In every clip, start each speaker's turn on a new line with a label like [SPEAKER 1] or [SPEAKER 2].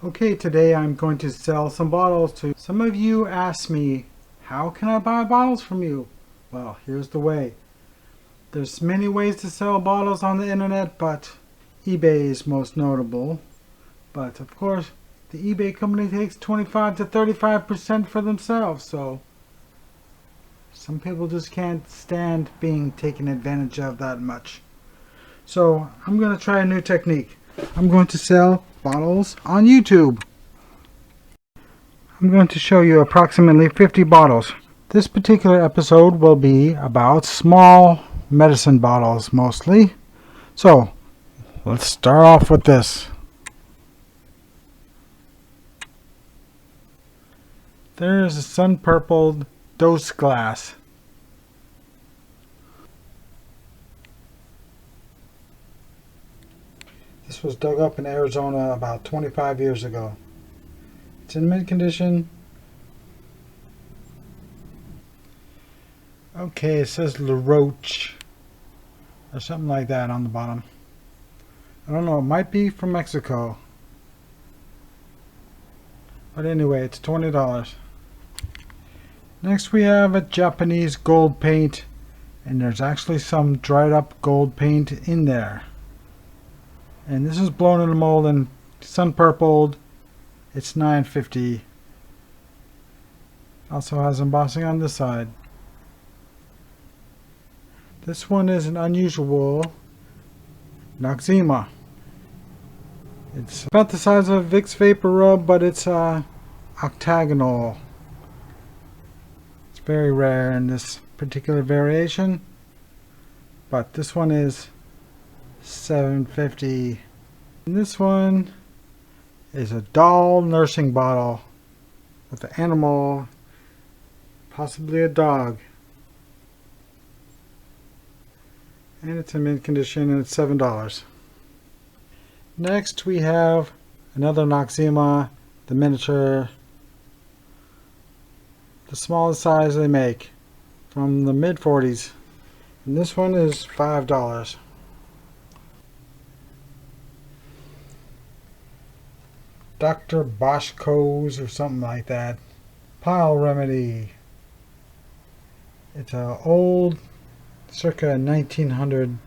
[SPEAKER 1] Okay, today I'm going to sell some bottles to some of you. Asked me, how can I buy bottles from you? Well, here's the way. There's many ways to sell bottles on the internet, but eBay is most notable. But of course, the eBay company takes 25 to 35% for themselves, so some people just can't stand being taken advantage of that much. So I'm going to try a new technique. I'm going to sell bottles on YouTube. I'm going to show you approximately 50 bottles. This particular episode will be about small medicine bottles mostly. So let's start off with this. There is a sun-purpled dose glass. This was dug up in Arizona about 25 years ago. It's in mint condition. Okay, it says La Roche or something like that on the bottom. I don't know, it might be from Mexico. But anyway, it's $20. Next we have a Japanese gold paint, and there's actually some dried up gold paint in there. And this is blown in a mold and sun purpled. It's $9.50. Also has embossing on this side. This one is an unusual Noxzema. It's about the size of a Vicks Vapor Rub, but it's octagonal. It's very rare in this particular variation, but this one is $7.50. And this one is a doll nursing bottle with an animal, possibly a dog. And it's in mint condition and it's $7. Next we have another Noxzema, the miniature, the smallest size they make, from the mid-40s. And this one is $5. Dr. Boschko's or something like that. Pile Remedy. It's a old, circa 1900,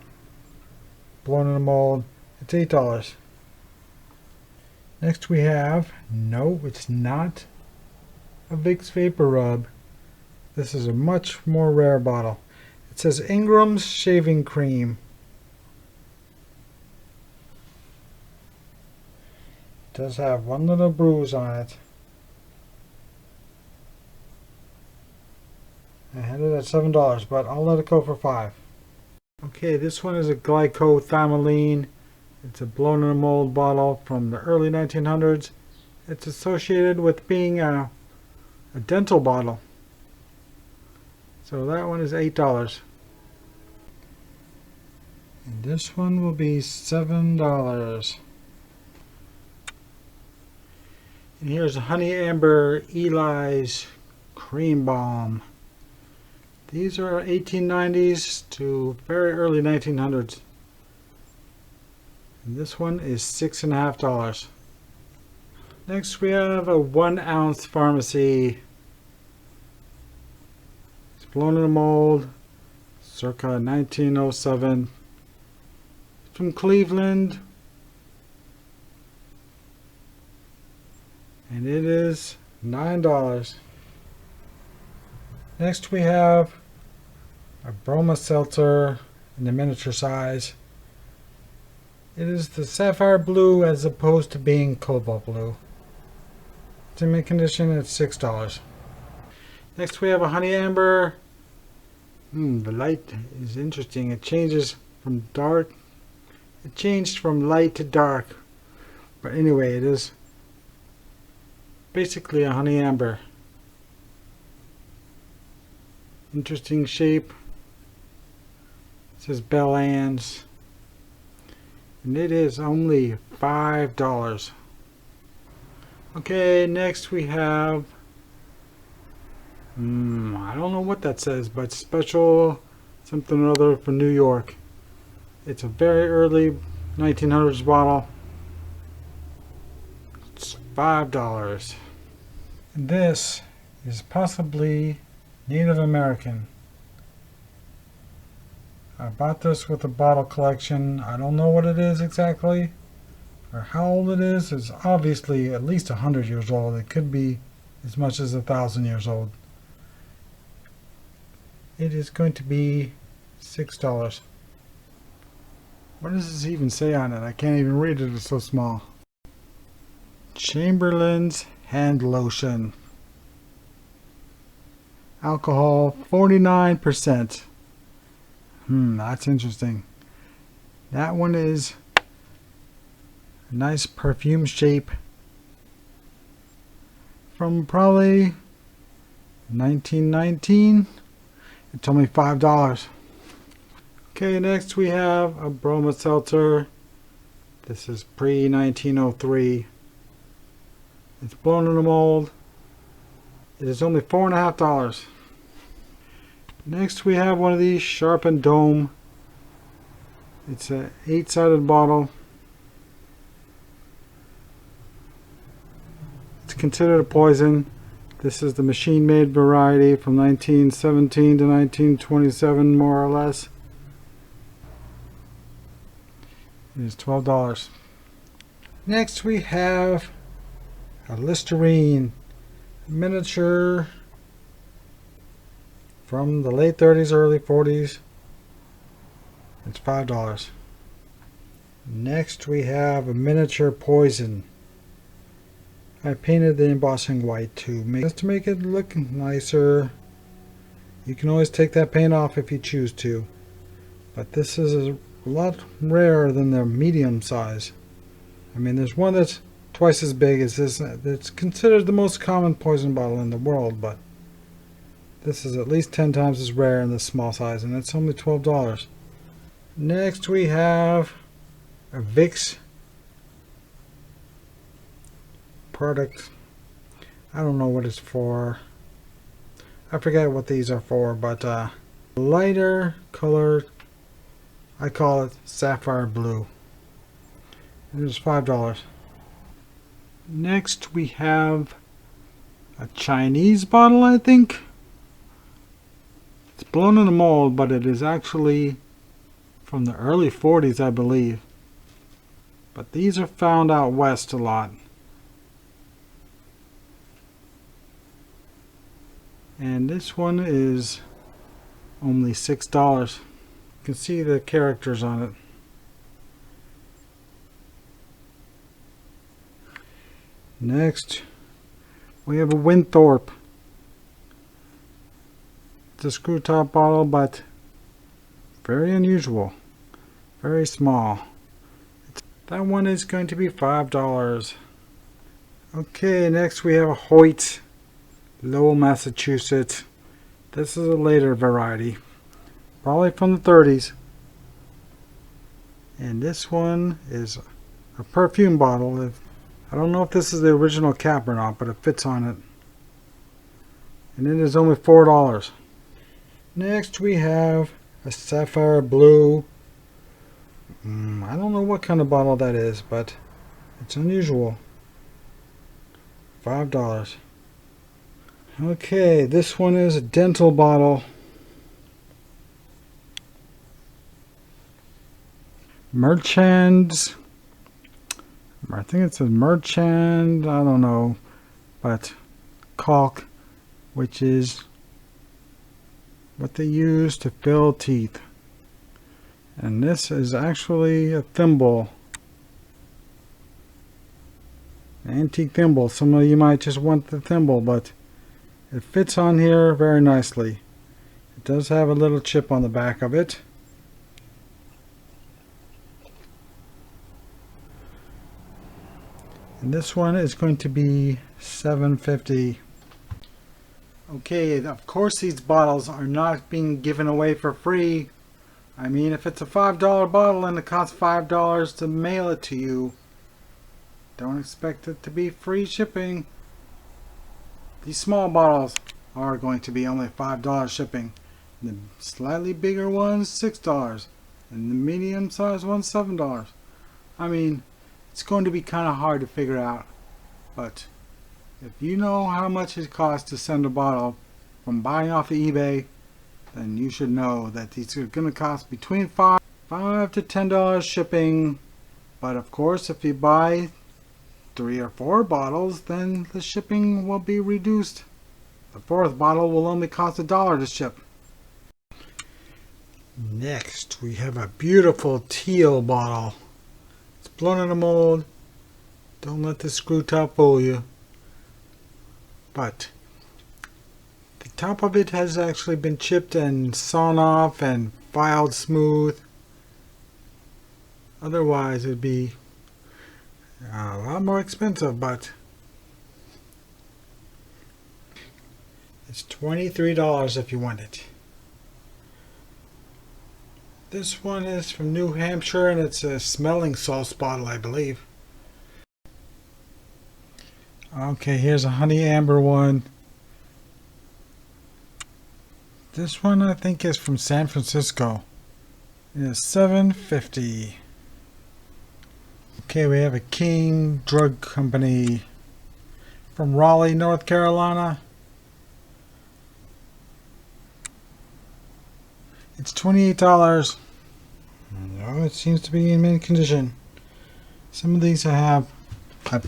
[SPEAKER 1] blown in a mold. It's $8. Next we have, no, it's not a Vicks Vapor Rub. This is a much more rare bottle. It says Ingram's Shaving Cream. It does have one little bruise on it. I had it at $7, but I'll let it go for $5. Okay, this one is a glycothamine. It's a blown in a mold bottle from the early 1900s. It's associated with being a dental bottle. So that one is $8. And this one will be $7. And here's a Honey Amber Eli's Cream Balm. These are 1890s to very early 1900s. And this one is $6.50. Next we have a 1 ounce pharmacy. It's blown in a mold, circa 1907. It's from Cleveland. And it is $9. Next we have a Broma Seltzer in the miniature size. It is the sapphire blue as opposed to being cobalt blue. It's in mint condition and it's $6. Next we have a Honey Amber. The light is interesting. It changes from dark. It changed from light to dark. But anyway, it is basically a Honey Amber. Interesting shape. It says Bell Ann's. And it is only $5. Okay, next we have, I don't know what that says, but special something or other from New York. It's a very early 1900s bottle. It's $5. This is possibly Native American. I bought this with a bottle collection. I don't know what it is exactly or how old it is. It's obviously at least 100 years old. It could be as much as 1,000 years old. It is going to be $6. What does this even say on it? I can't even read it. It's so small. Chamberlain's hand lotion. Alcohol 49%. That's interesting. That one is a nice perfume shape from probably 1919. It told me $5. Okay, next we have a Broma Seltzer. This is pre-1903. It's blown in a mold. It is only $4.50. Next we have one of these sharpened dome. It's a 8-sided bottle. It's considered a poison. This is the machine-made variety from 1917 to 1927, more or less. It is $12. Next we have a Listerine miniature from the late 30s, early 40s. It's $5. Next we have a miniature poison. I painted the embossing white just to make it look nicer. You can always take that paint off if you choose to. But this is a lot rarer than the medium size. I mean, there's one that's twice as big as this. It's considered the most common poison bottle in the world, but this is at least 10 times as rare in this small size, and it's only $12. Next we have a Vicks product. I don't know what it's for. I forget what these are for, but lighter color. I call it sapphire blue. It is $5. Next we have a Chinese bottle, I think. It's blown in a mold, but it is actually from the early 40s, I believe. But these are found out west a lot. And this one is only $6. You can see the characters on it. Next, we have a Winthorpe. It's a screw top bottle, but very unusual. Very small. That one is going to be $5. Okay, next we have a Hoyt, Lowell, Massachusetts. This is a later variety, probably from the 30s. And this one is a perfume bottle. I don't know if this is the original cap or not, but it fits on it. And it is only $4. Next we have a sapphire blue. I don't know what kind of bottle that is, but it's unusual. $5. Okay, this one is a dental bottle. Merchants. I think it says Merchant. I don't know, but caulk, which is what they use to fill teeth. And this is actually a thimble, an antique thimble. Some of you might just want the thimble, but it fits on here very nicely. It does have a little chip on the back of it. And this one is going to be $7.50. Okay, of course these bottles are not being given away for free. I mean, if it's a $5 bottle and it costs $5 to mail it to you, don't expect it to be free shipping. These small bottles are going to be only $5 shipping. The slightly bigger ones, $6. And the medium sized ones, $7. I mean, it's going to be kind of hard to figure out But if you know how much it costs to send a bottle from buying off of eBay, then you should know that these are going to cost between $5 to $10 shipping. But of course, if you buy 3 or 4 bottles, then the shipping will be reduced. The 4th bottle will only cost $1 to ship. Next, we have a beautiful teal bottle. It's blown in a mold. Don't let the screw top fool you. But the top of it has actually been chipped and sawn off and filed smooth. Otherwise, it'd be a lot more expensive, but it's $23 if you want it. This one is from New Hampshire, and it's a smelling salts bottle, I believe. Okay, here's a honey amber one. This one I think is from San Francisco. It is $7.50. Okay, we have a King Drug Company from Raleigh, North Carolina. It's $28. No, it seems to be in mint condition. Some of these I have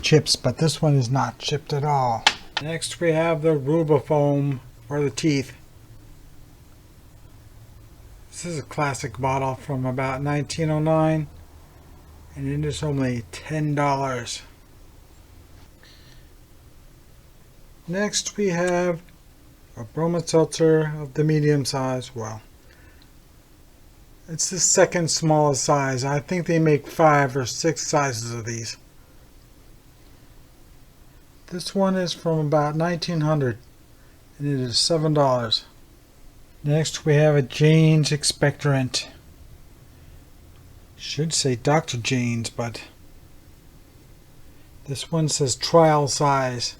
[SPEAKER 1] chips, but this one is not chipped at all. Next we have the Rubifoam for the teeth. This is a classic bottle from about 1909, and it is only $10. Next we have a Broma Seltzer of the medium size. Well, it's the second smallest size. I think they make 5 or 6 sizes of these. This one is from about 1900, and it is $7. Next we have a Jane's expectorant. Should say Dr. Jane's, but this one says trial size.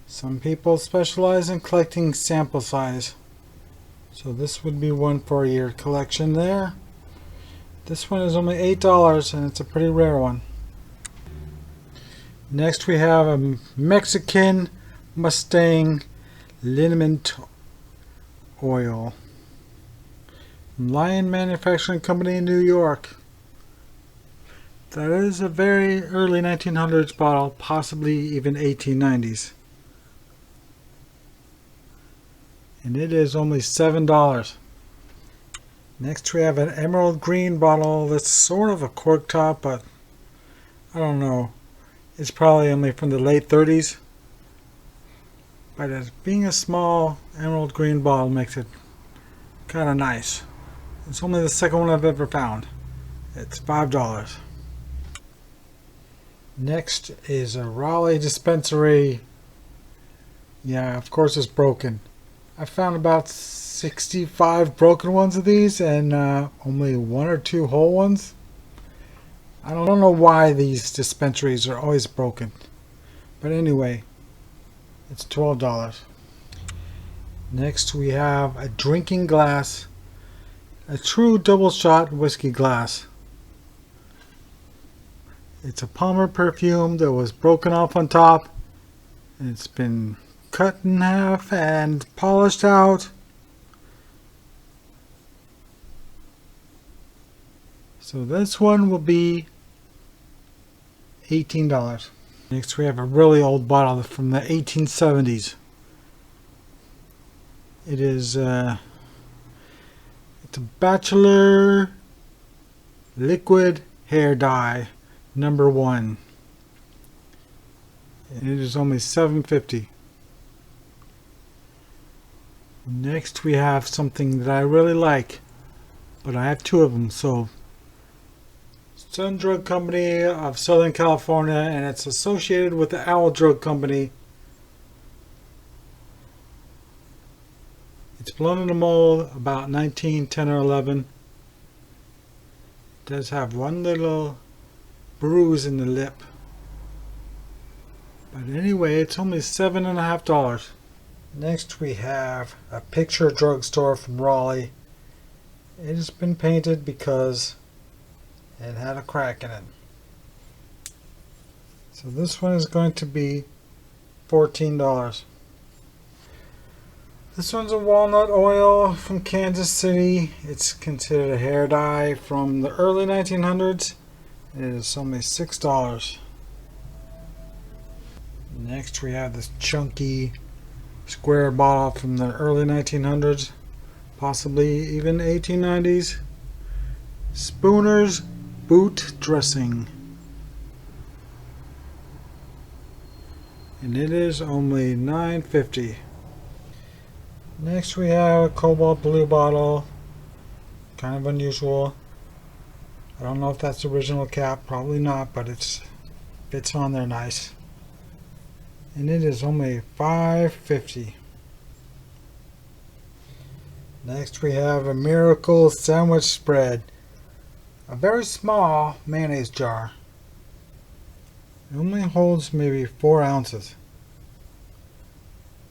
[SPEAKER 1] Some people specialize in collecting sample size, so this would be one for your collection there. This one is only $8, and it's a pretty rare one. Next we have a Mexican Mustang liniment oil from Lion Manufacturing Company in New York. That is a very early 1900s bottle, possibly even 1890s. And it is only $7. Next we have an emerald green bottle that's sort of a cork top, but I don't know. It's probably only from the late 30s. But as being a small emerald green bottle makes it kind of nice. It's only the second one I've ever found. It's $5. Next is a Raleigh dispensary. Yeah, of course it's broken. I found about 65 broken ones of these, and only 1 or 2 whole ones. I don't know why these dispensaries are always broken. But anyway, it's $12. Next we have a drinking glass. A true double shot whiskey glass. It's a Palmer perfume that was broken off on top. And it's been cut in half and polished out. So this one will be $18. Next we have a really old bottle from the 1870s. It is it's a Bachelor liquid hair dye number 1. And it is only $7.50. Next we have something that I really like, but I have 2 of them. So Sun Drug Company of Southern California, and it's associated with the Owl Drug Company. It's blown in a mold about 1910 or 11. It does have one little bruise in the lip. But anyway, it's only $7.50. Next we have a picture drugstore from Raleigh. It has been painted because it had a crack in it. So this one is going to be $14. This one's a walnut oil from Kansas City. It's considered a hair dye from the early 1900s. It is only $6. Next we have this chunky square bottle from the early 1900s, possibly even 1890s. Spooner's Boot Dressing. And it is only $9.50. Next we have a cobalt blue bottle. Kind of unusual. I don't know if that's the original cap, probably not, but it fits on there nice. And it is only $5.50. Next we have a Miracle Sandwich Spread. A very small mayonnaise jar. It only holds maybe 4 ounces.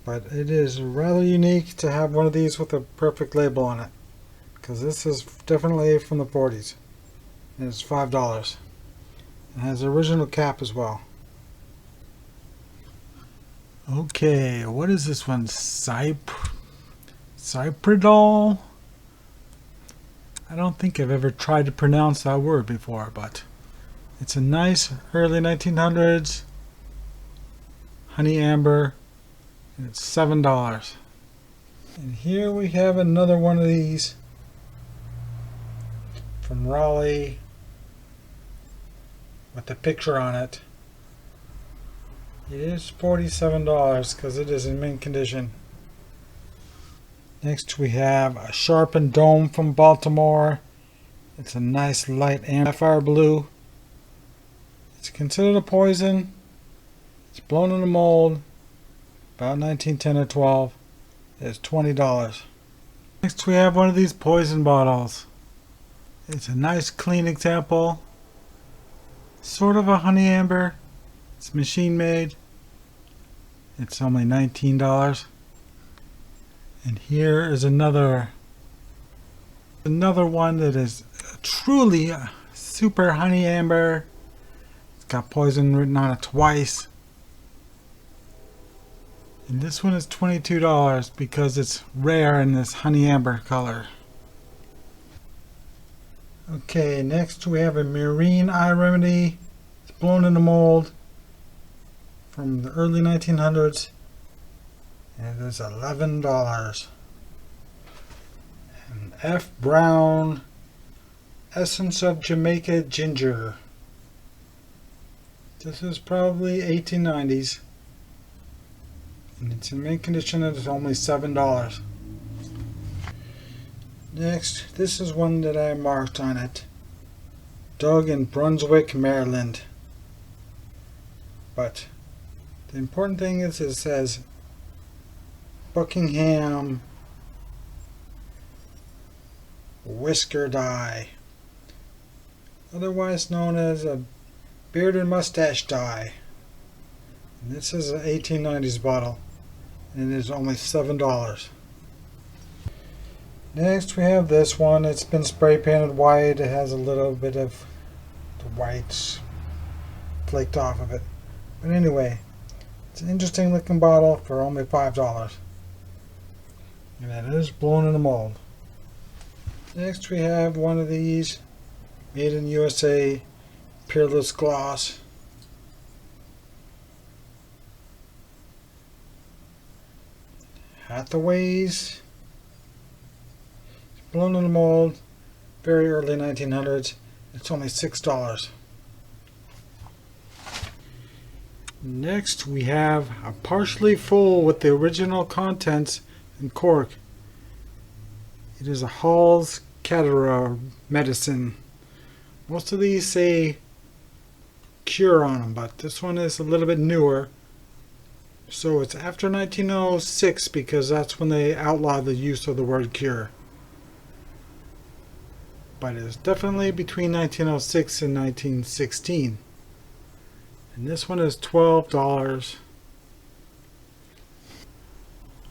[SPEAKER 1] But it is rather unique to have one of these with a perfect label on it. Because this is definitely from the 40s. And it's $5. It has the original cap as well. Okay, what is this one? Cypridol? I don't think I've ever tried to pronounce that word before, but it's a nice early 1900s honey amber, and it's $7. And here we have another one of these from Raleigh with the picture on it. It is $47 because it is in mint condition. Next we have a sharpened dome from Baltimore. It's a nice light amber blue. It's considered a poison. It's blown in a mold about 1910 or 12. It's $20. Next we have one of these poison bottles. It's a nice clean example. Sort of a honey amber. It's machine made. It's only $19. And here is another one that is truly super honey amber. It's got poison written on it twice. And this one is $22 because it's rare in this honey amber color. Okay, next we have a marine eye remedy. It's blown in a mold from the early 1900s. And it is $11. And F. Brown Essence of Jamaica Ginger. This is probably 1890s. And it's in mint condition and it's only $7. Next, this is one that I marked on it. Dug in Brunswick, Maryland. But the important thing is it says Buckingham Whisker Dye, otherwise known as a beard and mustache dye. And this is an 1890s bottle and it is only $7. Next we have this one. It's been spray painted white. It has a little bit of the whites flaked off of it, but anyway, it's an interesting looking bottle for only $5. And it is blown in a mold. Next we have one of these made in USA Peerless Gloss. Hathaway's. It's blown in a mold, very early 1900s. It's only $6. Next we have a partially full with the original contents and cork. It is a Hall's Catarrh medicine. Most of these say cure on them, but this one is a little bit newer. So it's after 1906 because that's when they outlawed the use of the word cure. But it's definitely between 1906 and 1916. And this one is $12.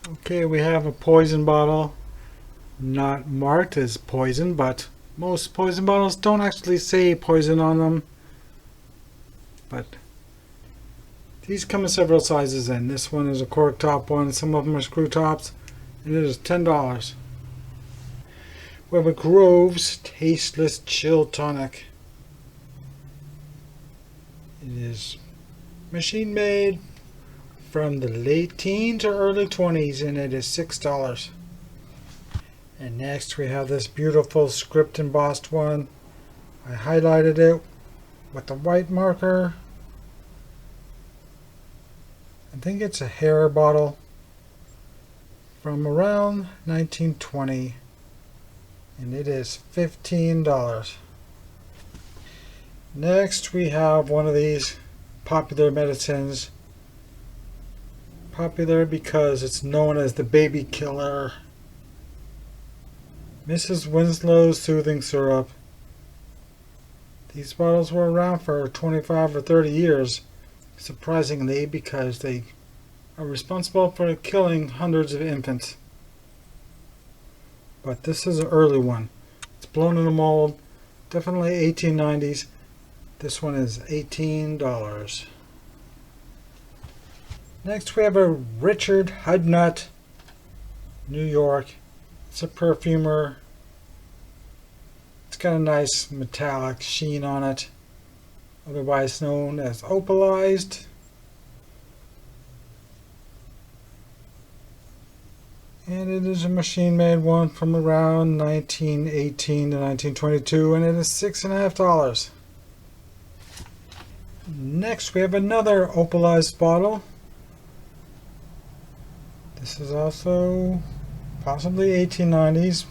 [SPEAKER 1] Okay, we have a poison bottle. Not marked as poison, but most poison bottles don't actually say poison on them. But These come in several sizes, and this one is a cork top one. Some of them are screw tops. And it is $10. We have a Grove's Tasteless Chill Tonic. It is machine made from the late teens or early 20s, and it is $6. And next we have this beautiful script embossed one. I highlighted it with the white marker. I think it's a hair bottle from around 1920, and it is $15. Next we have one of these popular medicines. Popular because it's known as the baby killer. Mrs. Winslow's Soothing Syrup. These bottles were around for 25 or 30 years, surprisingly, because they are responsible for killing hundreds of infants. But this is an early one. It's blown in a mold, definitely 1890s. This one is $18. Next we have a Richard Hudnut, New York. It's a perfumer. It's got a nice metallic sheen on it, otherwise known as opalized. And it is a machine-made one from around 1918 to 1922, and it is $6.50. Next we have another opalized bottle. This is also possibly 1890s,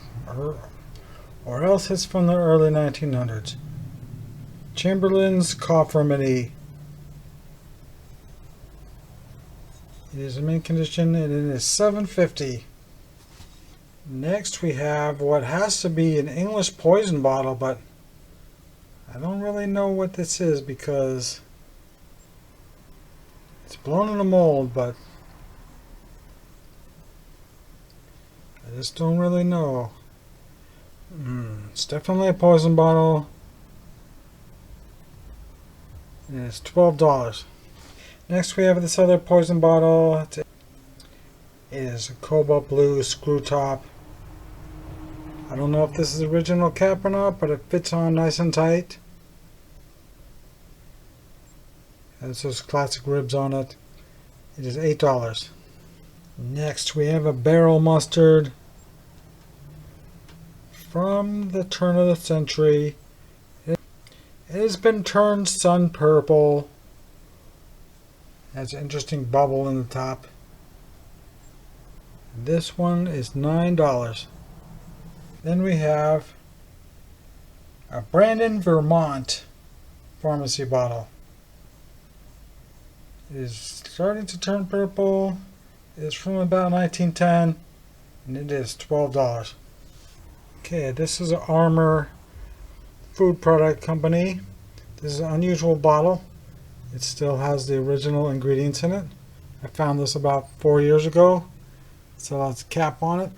[SPEAKER 1] or else it's from the early 1900s. Chamberlain's Cough Remedy. It is in mint condition, and it is $7.50. Next we have what has to be an English poison bottle, but I don't really know what this is because it's blown in a mold, but I just don't really know. It's definitely a poison bottle. And it's $12. Next we have this other poison bottle. It is a cobalt blue screw top. I don't know if this is the original cap or not, but it fits on nice and tight. It has those classic ribs on it. It is $8. Next we have a barrel mustard from the turn of the century. It has been turned sun purple. It has an interesting bubble in the top. This one is $9. Then we have a Brandon, Vermont pharmacy bottle. It is starting to turn purple. It is from about 1910, and it is $12. Okay, this is an Armor food product company. This is an unusual bottle. It still has the original ingredients in it. I found this about 4 years ago. Still has a cap on it,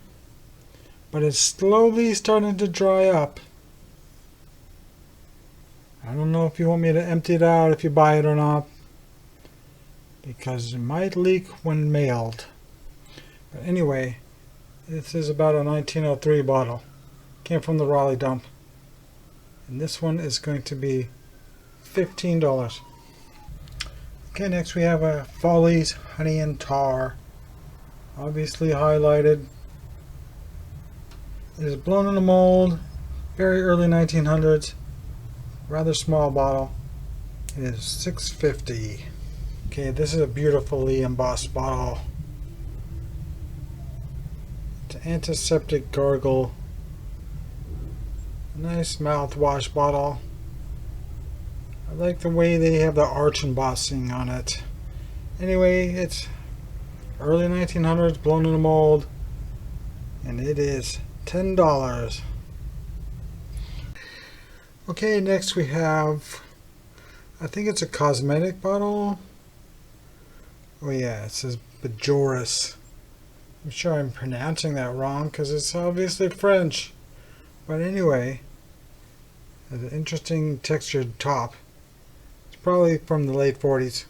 [SPEAKER 1] but it's slowly starting to dry up. I don't know if you want me to empty it out if you buy it or not, because it might leak when mailed. But anyway, this is about a 1903 bottle. Came from the Raleigh dump. And this one is going to be $15. Okay, next we have a Follies Honey and Tar. Obviously highlighted. It is blown in a mold. Very early 1900s. Rather small bottle. It is $6.50. Okay, this is a beautifully embossed bottle. It's an antiseptic gargle. Nice mouthwash bottle. I like the way they have the arch embossing on it. Anyway, it's early 1900s, blown in a mold, and it is $10. Okay, next we have, I think it's a cosmetic bottle. Oh yeah, it says Bajoris. I'm sure I'm pronouncing that wrong because it's obviously French. But anyway, it has an interesting textured top. It's probably from the late 40s.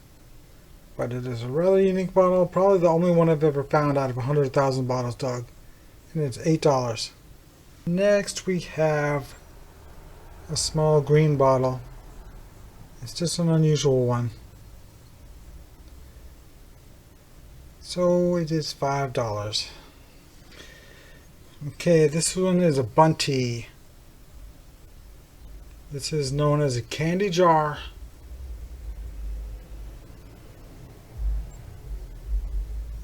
[SPEAKER 1] but it is a rather unique bottle. Probably the only one I've ever found out of 100,000 bottles, Doug. And it's $8. Next we have a small green bottle. It's just an unusual one. So it is $5. Okay, this one is a bunty. This is known as a candy jar.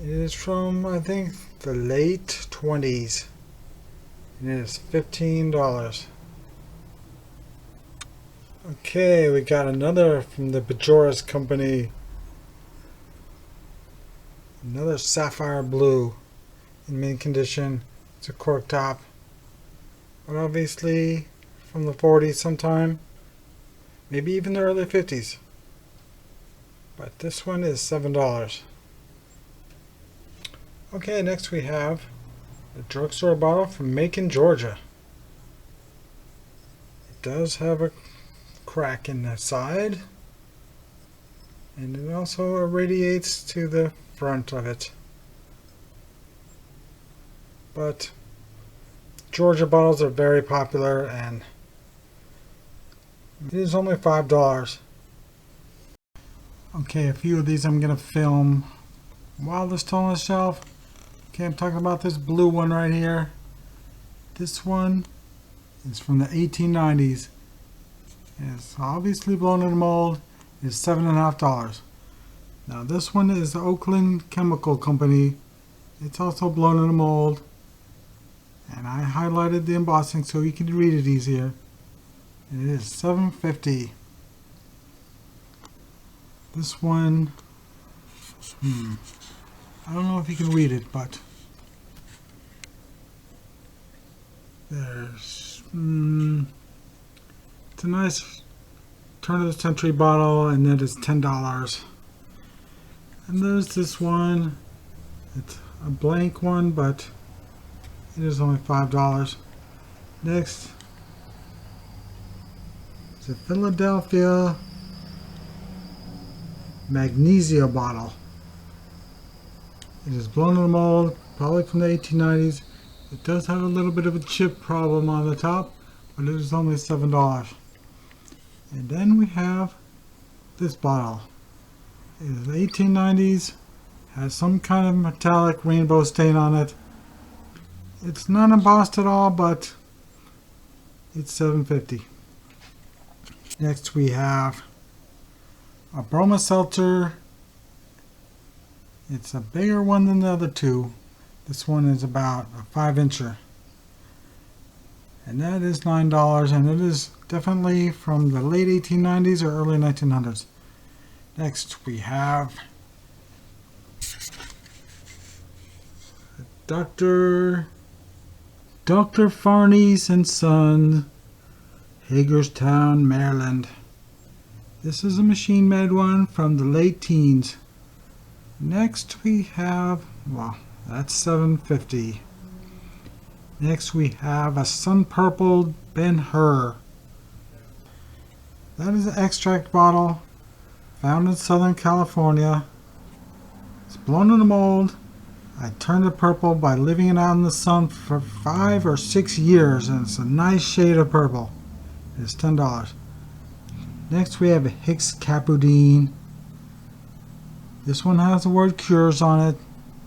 [SPEAKER 1] It is from, I think, the late 20s. And it is $15. Okay, we got another from the Bajora's Company. Another sapphire blue in mint condition. It's a cork top. But obviously from the 40s sometime. Maybe even the early 50s. But this one is $7. Okay, next we have a drugstore bottle from Macon, Georgia. It does have a crack in the side. And it also irradiates to the front of it. But Georgia bottles are very popular and it is only $5. Okay, a few of these I'm going to film while they're still on the shelf. Okay, I'm talking about this blue one right here. This one is from the 1890s. It's obviously blown in a mold. It's $7.50. Now this one is the Oakland Chemical Company. It's also blown in a mold. And I highlighted the embossing so you can read it easier. It is $7.50. This one, I don't know if you can read it, but there's it's a nice turn of the century bottle, and that is $10. And there's this one. It's a blank one, but it is only $5. Next is a Philadelphia Magnesia bottle. It is blown in a mold, probably from the 1890s. It does have a little bit of a chip problem on the top, but it is only $7. And then we have this bottle. It is 1890s, has some kind of metallic rainbow stain on it. It's not embossed at all, but it's $7.50. Next we have a Broma Seltzer. It's a bigger one than the other two. This one is about a 5-incher. And that is $9, and it is definitely from the late 1890s or early 1900s. Next we have Dr. Farney's and Son, Hagerstown, Maryland. This is a machine-made one from the late teens. Next we have, well, that's $7.50. Next we have a Sun Purple Ben-Hur. That is an extract bottle found in Southern California. It's blown in a mold. I turned it purple by leaving it out in the sun for 5 or 6 years, and it's a nice shade of purple. It's $10. Next we have a Hicks Capudine. This one has the word cures on it,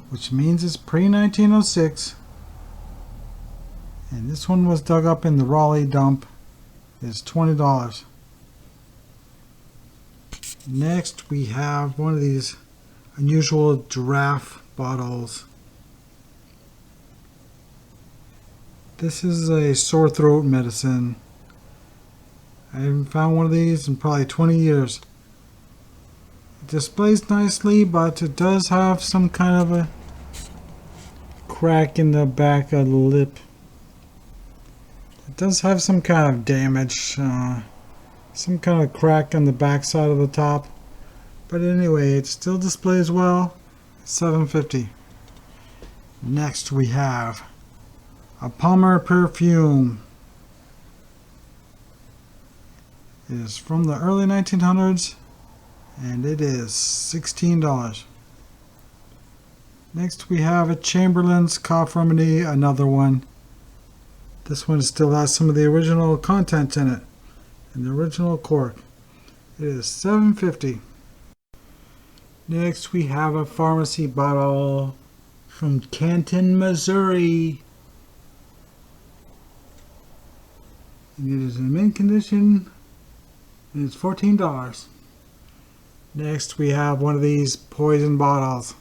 [SPEAKER 1] which means it's pre-1906. And this one was dug up in the Raleigh dump. It's $20. Next we have one of these unusual giraffe bottles. This is a sore throat medicine. I haven't found one of these in probably 20 years. It displays nicely, but it does have some kind of a crack in the back of the lip. It does have some kind of damage, some kind of crack on the back side of the top. But anyway, it still displays well. $7.50. Next we have a Palmer perfume. It is from the early 1900s. and it is $16. Next we have a Chamberlain's Cough Remedy, another one. This one still has some of the original contents in it, and the original cork. It is $7.50. Next we have a pharmacy bottle from Canton, Missouri. And it is in mint condition, and it's $14. Next we have one of these poison bottles.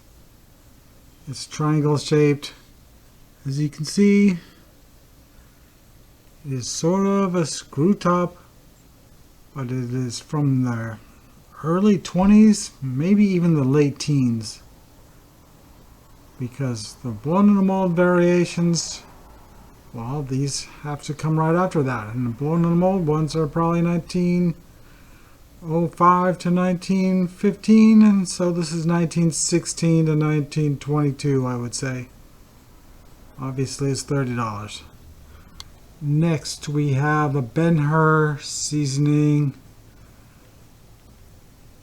[SPEAKER 1] It's triangle shaped. As you can see, it is sort of a screw top, but it is from the early 20s, maybe even the late teens, because the blown in the mold variations, well, these have to come right after that, and the blown in the mold ones are probably 1905 to 1915, and so this is 1916 to 1922, I would say. Obviously it's $30. Next we have a Ben-Hur seasoning.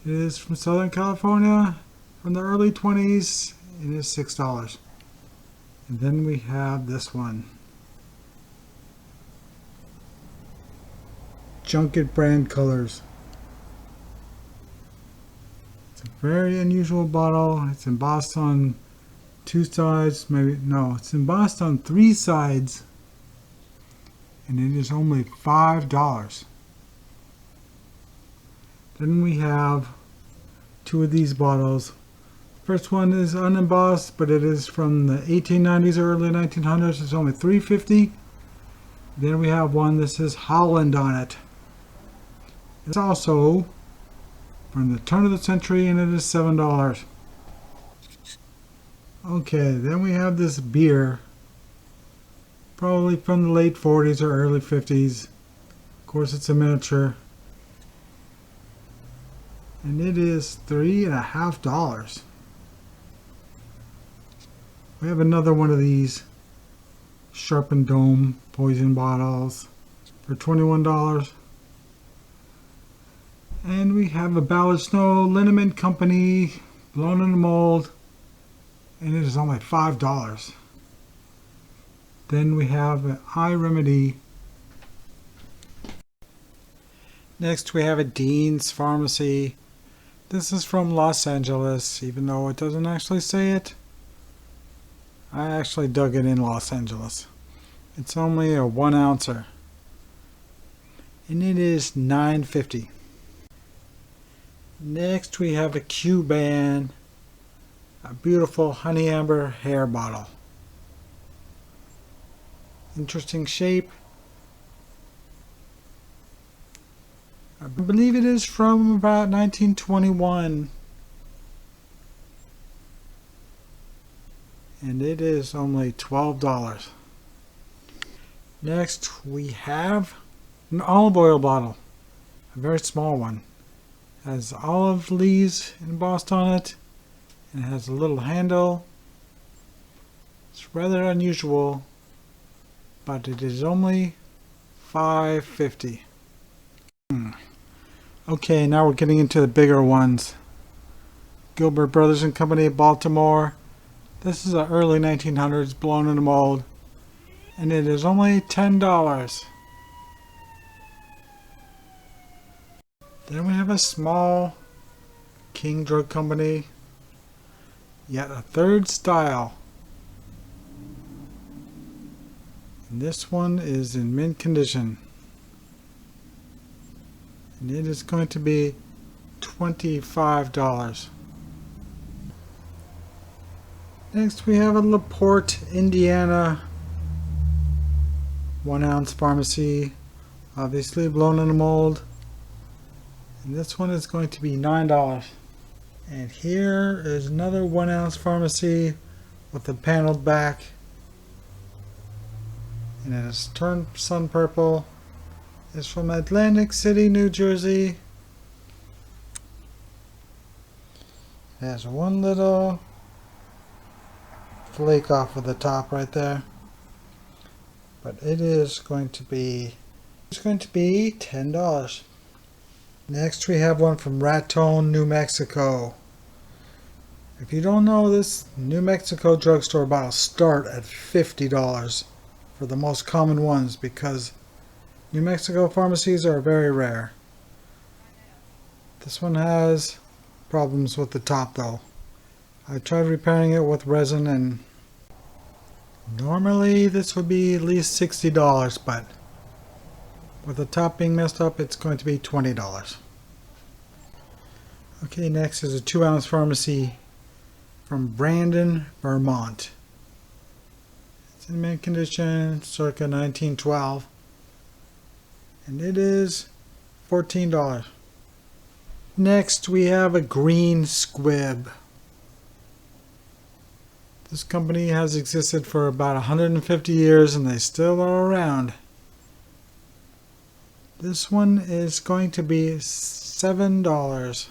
[SPEAKER 1] It is from Southern California, from the early 20s, and it is $6. And then we have this one. Junket brand colors. It's a very unusual bottle. It's embossed on 2 sides, it's embossed on 3 sides, and it is only $5. Then we have 2 of these bottles. First one is unembossed, but it is from the 1890s or early 1900s. It's only $3.50. Then we have one that says Holland on it. It's also from the turn of the century, and it is $7. Okay, then we have this beer, probably from the late 40s or early 50s. Of course, it's a miniature, and it is $3.50. We have another one of these sharpened dome poison bottles for $21. And we have a Ballard Snow Liniment Company, blown in the mold, and it is only $5. Then we have an Eye Remedy. Next we have a Dean's Pharmacy. This is from Los Angeles, even though it doesn't actually say it. I actually dug it in Los Angeles. It's only a 1 ouncer, and it is $9.50. Next we have a Cuban, a beautiful honey amber hair bottle. Interesting shape. I believe it is from about 1921, and it is only $12. Next we have an olive oil bottle, a very small one. It has olive leaves embossed on it, and it has a little handle. It's rather unusual, but it is only $5.50. Okay, now we're getting into the bigger ones. Gilbert Brothers and Company, Baltimore. This is an early 1900s blown in the mold, and it is only $10. Then we have a small King Drug Company, yet a third style. And this one is in mint condition, and it is going to be $25. Next we have a LaPorte, Indiana 1 ounce pharmacy, obviously blown in the mold, and this one is going to be $9. And here is another 1 ounce pharmacy with a paneled back, and it is turned sun purple. It's from Atlantic City, New Jersey. It has one little flake off of the top right there, but it is going to be $10. Next we have one from Raton, New Mexico. If you don't know this, New Mexico drugstore bottles start at $50 for the most common ones because New Mexico pharmacies are very rare. This one has problems with the top though. I tried repairing it with resin and normally this would be at least $60, but with the top being messed up it's going to be $20. Okay, next is a 2-ounce pharmacy from Brandon, Vermont. It's in mint condition, circa 1912, and it is $14. Next we have a green squib. This company has existed for about 150 years and they still are around. This one is going to be $7.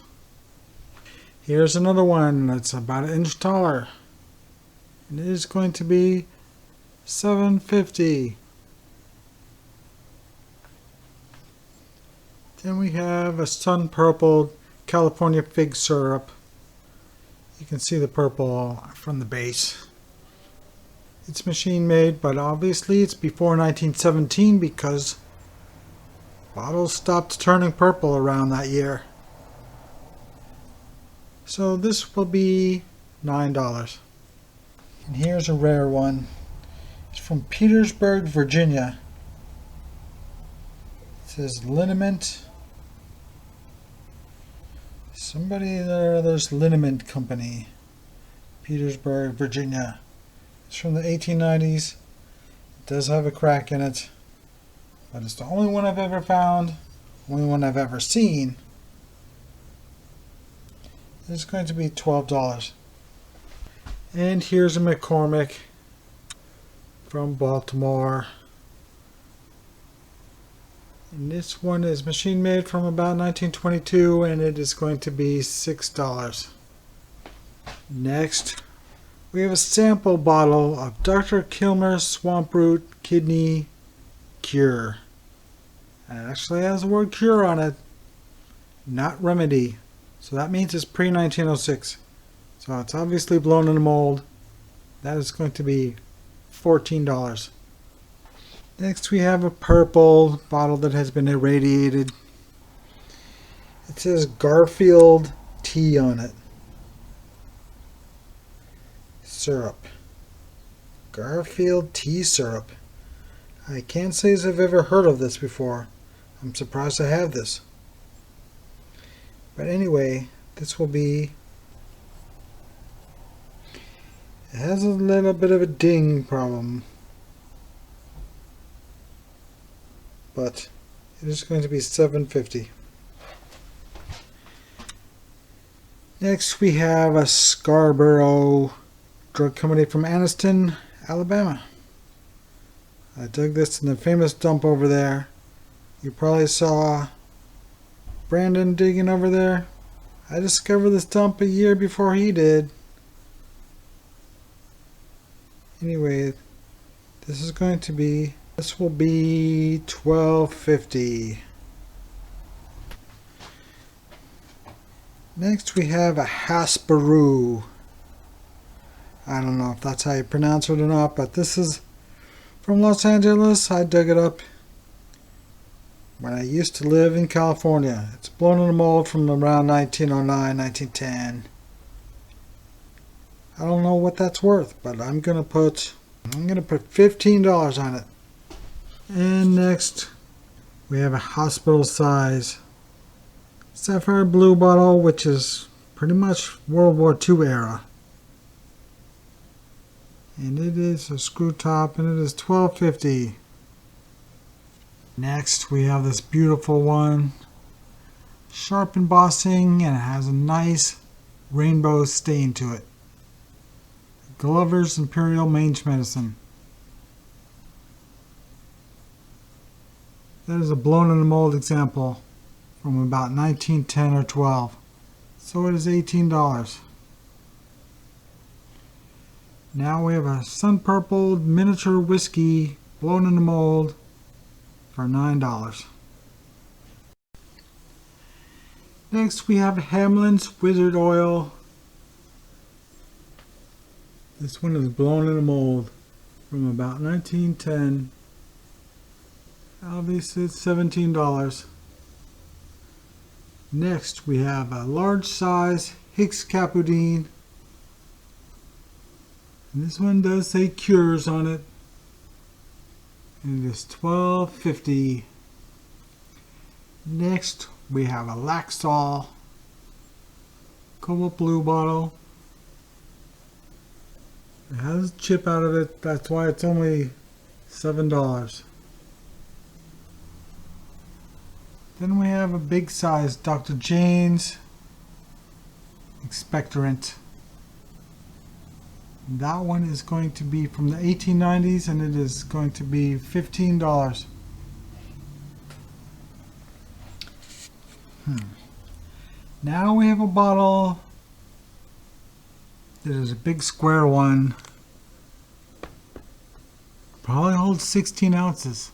[SPEAKER 1] Here's another one that's about an inch taller. And it is going to be $7.50. Then we have a sun purple California fig syrup. You can see the purple from the base. It's machine made, but obviously it's before 1917 because bottles stopped turning purple around that year. So this will be $9. And here's a rare one. It's from Petersburg, Virginia. It says liniment. Somebody there's liniment company. Petersburg, Virginia. It's from the 1890s. It does have a crack in it. But it's the only one I've ever found. Only one I've ever seen. It's going to be $12. And here's a McCormick from Baltimore. And this one is machine made from about 1922 and it is going to be $6. Next, we have a sample bottle of Dr. Kilmer's Swamp Root Kidney Cure. It actually has the word cure on it, not remedy. So that means it's pre-1906. So it's obviously blown in the mold. That is going to be $14. Next we have a purple bottle that has been irradiated. It says Garfield tea on it. Syrup. Garfield tea syrup. I can't say as I've ever heard of this before. I'm surprised I have this. But anyway, this will be, it has a little bit of a ding problem, but it is going to be $7.50. Next we have a Scarborough drug company from Anniston, Alabama. I dug this in the famous dump over there. You probably saw Brandon digging over there. I discovered this dump a year before he did. Anyway, this will be $12.50. Next we have a Hasbro. I don't know if that's how you pronounce it or not, but this is from Los Angeles. I dug it up when I used to live in California. It's blown in the mold from around 1909, 1910. I don't know what that's worth, but I'm gonna put $15 on it. And next we have a hospital size sapphire blue bottle, which is pretty much World War II era. And it is a screw top and it is $12.50. Next we have this beautiful one, sharp embossing, and it has a nice rainbow stain to it. Glover's Imperial Mange Medicine. That is a blown in the mold example from about 1910 or 12. So it is $18. Now we have a sun purple miniature whiskey blown in the mold for $9. Next we have Hamlin's Wizard Oil. This one is blown in a mold from about 1910. Obviously it's $17. Next we have a large size Hicks Capodine. And this one does say Cures on it. And it is $12.50. Next we have a Laxol Cobalt Blue bottle. It has a chip out of it, that's why it's only $7. Then we have a big size Dr. Jane's expectorant. That one is going to be from the 1890s and it is going to be $15. Now we have a bottle that is a big square one. Probably holds 16 ounces.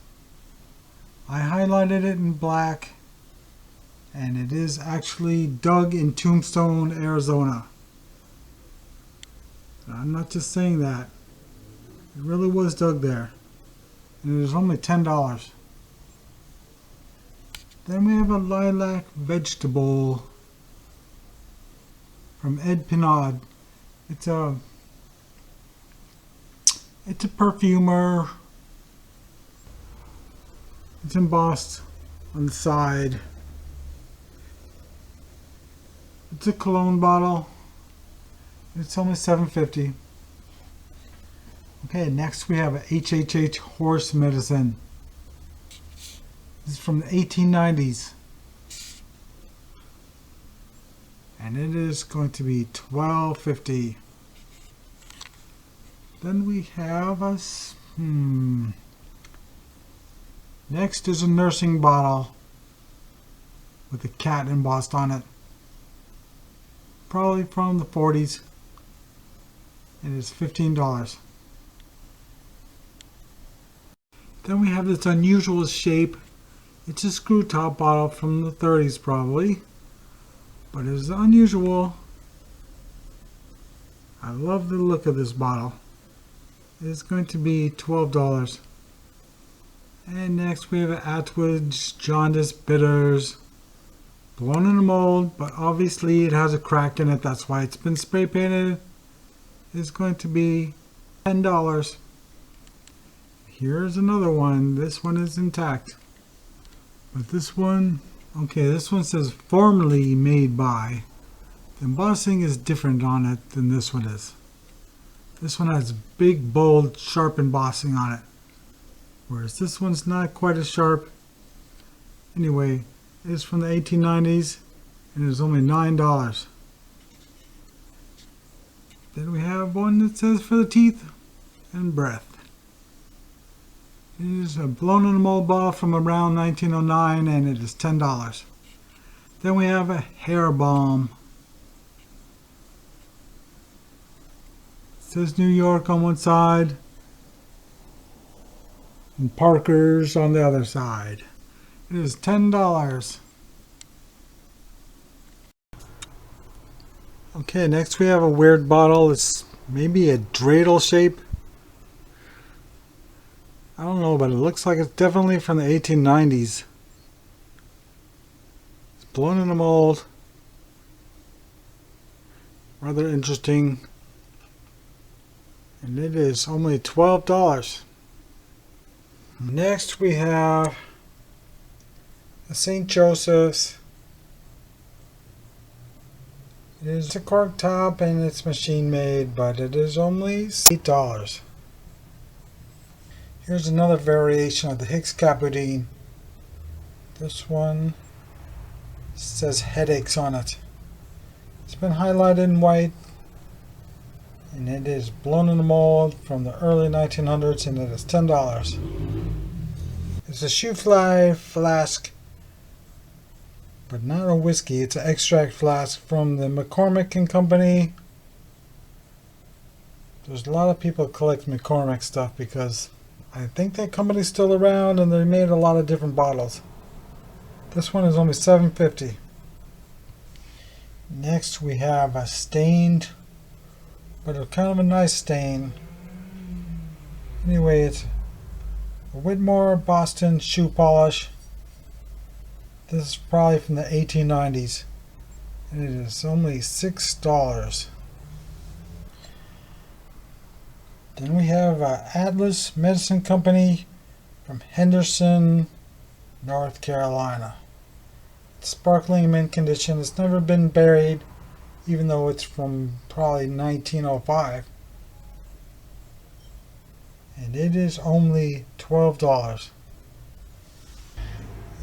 [SPEAKER 1] I highlighted it in black and it is actually dug in Tombstone, Arizona. I'm not just saying that. It really was dug there. And it was only $10. Then we have a lilac vegetable from Ed Pinard. It's a perfumer. It's embossed on the side. It's a cologne bottle. It's only $7.50. Okay, next we have a HHH horse medicine. This is from the 1890s. And it is going to be $12.50. Then we have a next is a nursing bottle with a cat embossed on it. Probably from the 40s. It is $15. Then we have this unusual shape. It's a screw top bottle from the 30s probably. But it is unusual. I love the look of this bottle. It is going to be $12. And next we have an Atwood's Jaundice Bitters. Blown in a mold, but obviously it has a crack in it. That's why it's been spray painted. It's going to be $10. Here's another one. This one is intact. But this one, okay, this one says formerly made by. The embossing is different on it than this one is. This one has big, bold, sharp embossing on it. Whereas this one's not quite as sharp. Anyway, it's from the 1890s and it's only $9. Then we have one that says for the teeth and breath. It is a blown in a mold bottle from around 1909 and it is $10. Then we have a hair balm. It says New York on one side and Parker's on the other side. It is $10. Okay, next we have a weird bottle. It's maybe a dreidel shape. I don't know, but it looks like it's definitely from the 1890s. It's blown in a mold. Rather interesting. And it is only $12. Next we have a St. Joseph's. It is a cork top and it's machine made, but it is only $8. Here's another variation of the Hicks Capodine. This one says headaches on it. It's been highlighted in white and it is blown in a mold from the early 1900s and it is $10. It's a shoe fly flask, but not a whiskey. It's an extract flask from the McCormick and Company. There's a lot of people collect McCormick stuff because I think that company's still around and they made a lot of different bottles. This one is only $7.50. Next we have a stained, but a kind of a nice stain. Anyway, it's a Whitmore Boston shoe polish. This is probably from the 1890s, and it is only $6. Then we have Atlas Medicine Company from Henderson, North Carolina. It's sparkling mint condition. It's never been buried, even though it's from probably 1905. And it is only $12.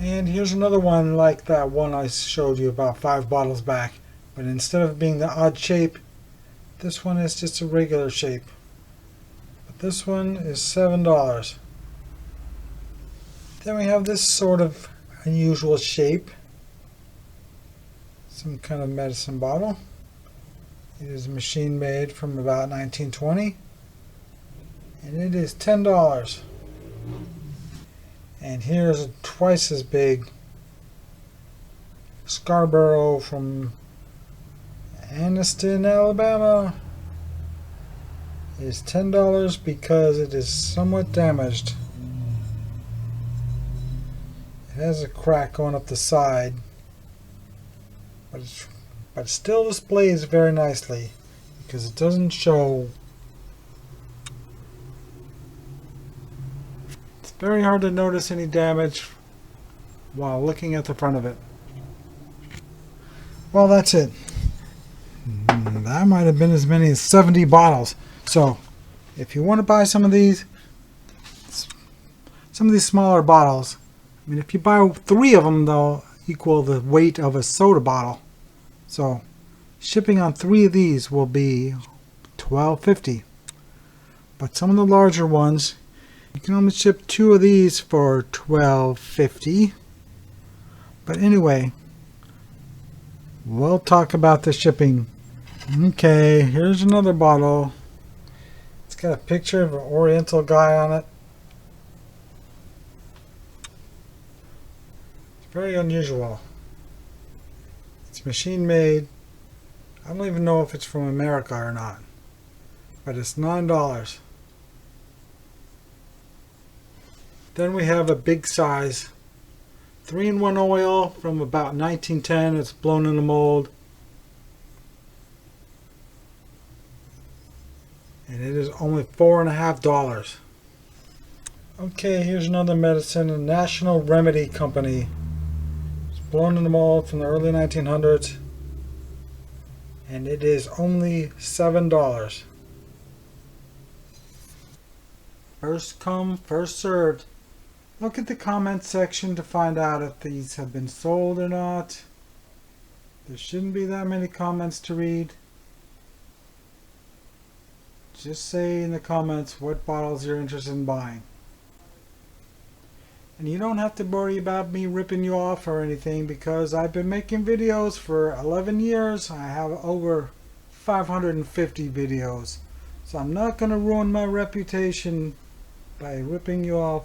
[SPEAKER 1] And here's another one like that one I showed you about 5 bottles back. But instead of being the odd shape, this one is just a regular shape. But this one is $7. Then we have this sort of unusual shape. Some kind of medicine bottle. It is machine made from about 1920. And it is $10. And here's a twice as big Scarborough from Anniston, Alabama. It is $10 because it is somewhat damaged. It has a crack going up the side, but it still displays very nicely because it doesn't show. It's very hard to notice any damage while looking at the front of it. Well, that's it. That might have been as many as 70 bottles. So if you want to buy some of these smaller bottles, I mean, if you buy 3 of them, they'll equal the weight of a soda bottle. So shipping on 3 of these will be $12.50. But some of the larger ones, you can only ship 2 of these for $12.50. But anyway, we'll talk about the shipping. Okay, here's another bottle. It's got a picture of an Oriental guy on it. It's very unusual. It's machine made. I don't even know if it's from America or not. But it's $9. Then we have a big size 3-in-1 oil from about 1910. It's blown in a mold. And it is only $4.50. Okay, here's another medicine, a National Remedy Company. It's blown in the mold from the early 1900s. And it is only $7. First come, first served. Look at the comment section to find out if these have been sold or not. There shouldn't be that many comments to read. Just say in the comments what bottles you're interested in buying. And you don't have to worry about me ripping you off or anything, because I've been making videos for 11 years. I have over 550 videos. So I'm not going to ruin my reputation by ripping you off.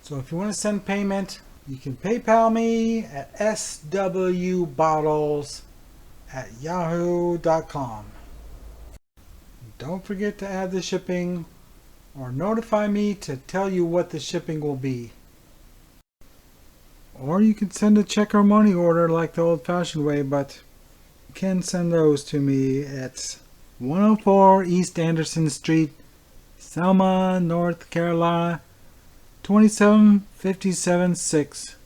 [SPEAKER 1] So if you want to send payment, you can PayPal me at swbottles@yahoo.com. Don't forget to add the shipping or notify me to tell you what the shipping will be. Or you can send a check or money order like the old-fashioned way, but you can send those to me at 104 East Anderson Street, Selma, North Carolina, 27576.